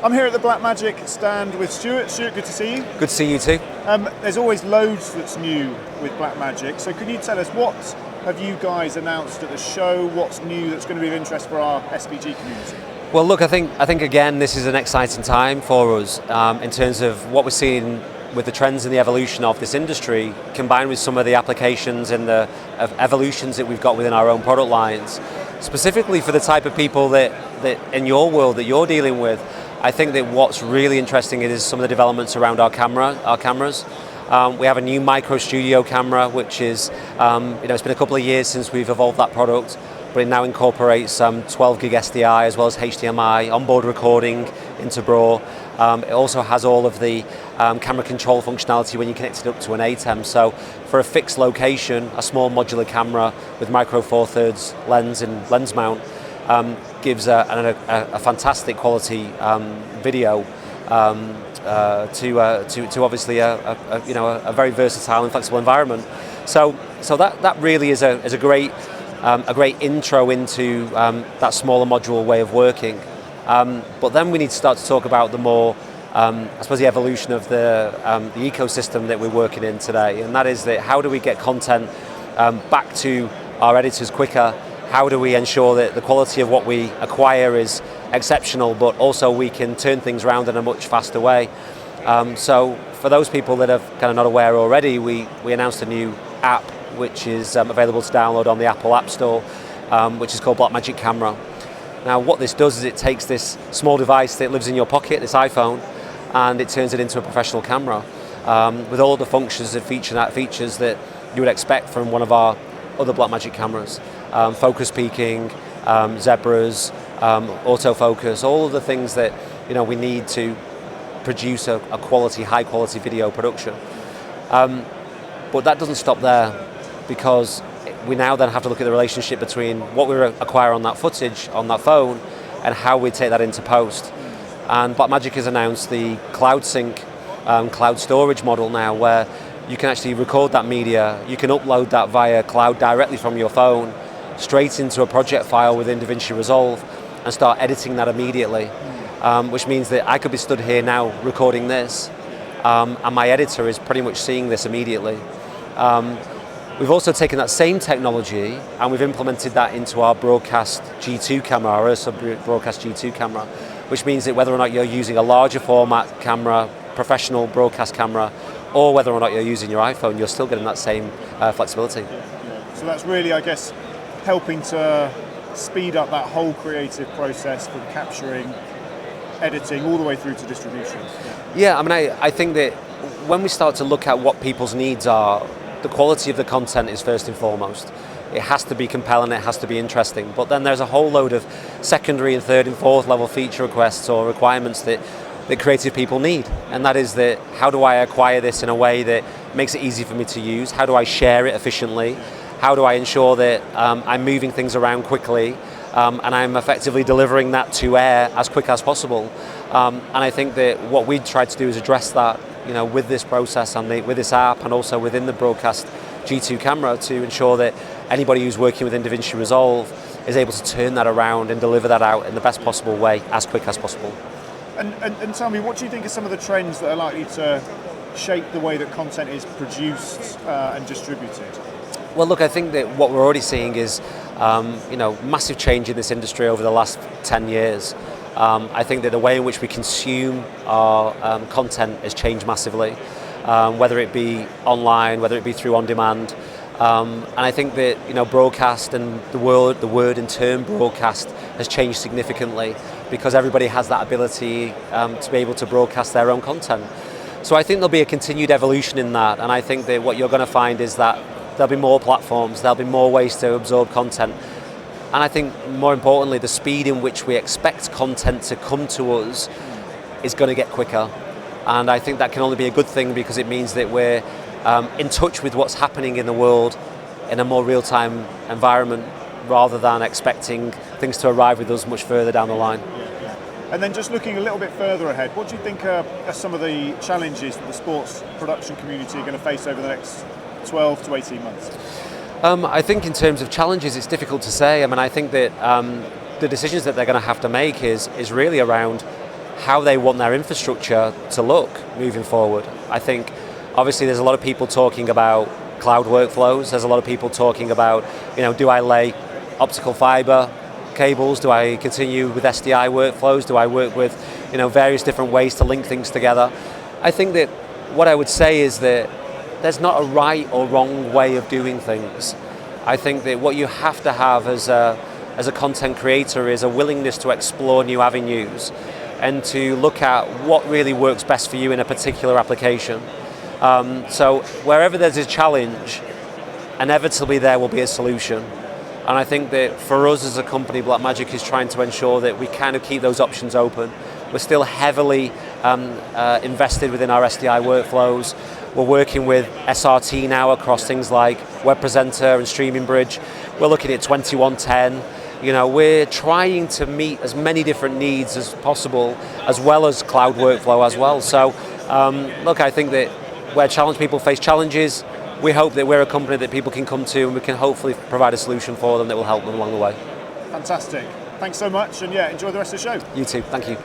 I'm here at the Blackmagic stand with Stuart. Stuart, good to see you. Good to see you too. There's always loads that's new with Blackmagic, so can you tell us what have you guys announced at the show? What's new that's going to be of interest for our SVG community? Well, look, I think again this is an exciting time for us in terms of what we're seeing with the trends and the evolution of this industry, combined with some of the applications and the evolutions that we've got within our own product lines. Specifically for the type of people that in your world that you're dealing with, I think that what's really interesting is some of the developments around our cameras. We have a new micro studio camera, which is, it's been a couple of years since we've evolved that product, but it now incorporates 12 gig SDI as well as HDMI, onboard recording into BRAW. It also has all of the camera control functionality when you connect it up to an ATEM. So for a fixed location, a small modular camera with micro 4/3 lens and lens mount gives a fantastic quality video to obviously a very versatile and flexible environment. So that really is a great intro into that smaller module way of working. But then we need to start to talk about the more, I suppose, the evolution of the ecosystem that we're working in today, and that is that how do we get content back to our editors quicker? How do we ensure that the quality of what we acquire is exceptional, but also we can turn things around in a much faster way? So for those people that are kind of not aware already, we announced a new app which is available to download on the Apple App Store, which is called Blackmagic Camera. Now what this does is it takes this small device that lives in your pocket, this iPhone, and it turns it into a professional camera with all the functions and features that you would expect from one of our other Blackmagic cameras. Focus peaking, zebras, autofocus, all of the things that we need to produce a high quality video production. But that doesn't stop there, because we now then have to look at the relationship between what we acquire on that footage, on that phone, and how we take that into post. And Blackmagic has announced the Cloud Sync cloud storage model now, where you can actually record that media, you can upload that via cloud directly from your phone, straight into a project file within DaVinci Resolve, and start editing that immediately. Which means that I could be stood here now recording this, and my editor is pretty much seeing this immediately. We've also taken that same technology and we've implemented that into our broadcast G2 camera, our Ursa broadcast G2 camera, which means that whether or not you're using a larger format camera, professional broadcast camera, or whether or not you're using your iPhone, you're still getting that same flexibility. So that's really, I guess, helping to speed up that whole creative process from capturing, editing, all the way through to distribution. Yeah, I mean, I think that when we start to look at what people's needs are, the quality of the content is first and foremost. It has to be compelling, it has to be interesting, but then there's a whole load of secondary and third and fourth level feature requests or requirements that creative people need. And that is that, how do I acquire this in a way that makes it easy for me to use? How do I share it efficiently? How do I ensure that I'm moving things around quickly and I'm effectively delivering that to air as quick as possible? And I think that what we tried to do is address that with this process and with this app, and also within the broadcast G2 camera, to ensure that anybody who's working within DaVinci Resolve is able to turn that around and deliver that out in the best possible way as quick as possible. And tell me, what do you think are some of the trends that are likely to shape the way that content is produced and distributed? Well, look, I think that what we're already seeing is massive change in this industry over the last 10 years. I think that the way in which we consume our content has changed massively, whether it be online, whether it be through on-demand. And I think that broadcast and the word and term broadcast has changed significantly, because everybody has that ability to be able to broadcast their own content. So I think there'll be a continued evolution in that, and I think that what you're going to find is that there'll be more platforms, there'll be more ways to absorb content. And I think more importantly, the speed in which we expect content to come to us is going to get quicker. And I think that can only be a good thing, because it means that we're in touch with what's happening in the world in a more real-time environment, rather than expecting things to arrive with us much further down the line. And then just looking a little bit further ahead, what do you think are some of the challenges that the sports production community are going to face over the next 12 to 18 months? I think in terms of challenges, it's difficult to say. I mean, I think that the decisions that they're going to have to make is really around how they want their infrastructure to look moving forward. I think obviously there's a lot of people talking about cloud workflows. There's a lot of people talking about, do I lay optical fiber cables? Do I continue with SDI workflows? Do I work with, various different ways to link things together? I think that what I would say is that there's not a right or wrong way of doing things. I think that what you have to have as a content creator is a willingness to explore new avenues and to look at what really works best for you in a particular application. So wherever there's a challenge, inevitably there will be a solution. And I think that for us as a company, Blackmagic is trying to ensure that we kind of keep those options open. We're still heavily invested within our SDI workflows. We're working with SRT now across things like Web Presenter and Streaming Bridge. We're looking at 2110. We're trying to meet as many different needs as possible, as well as cloud workflow as well. So, look, I think that where people face challenges, we hope that we're a company that people can come to and we can hopefully provide a solution for them that will help them along the way. Fantastic. Thanks so much, and enjoy the rest of the show. You too. Thank you.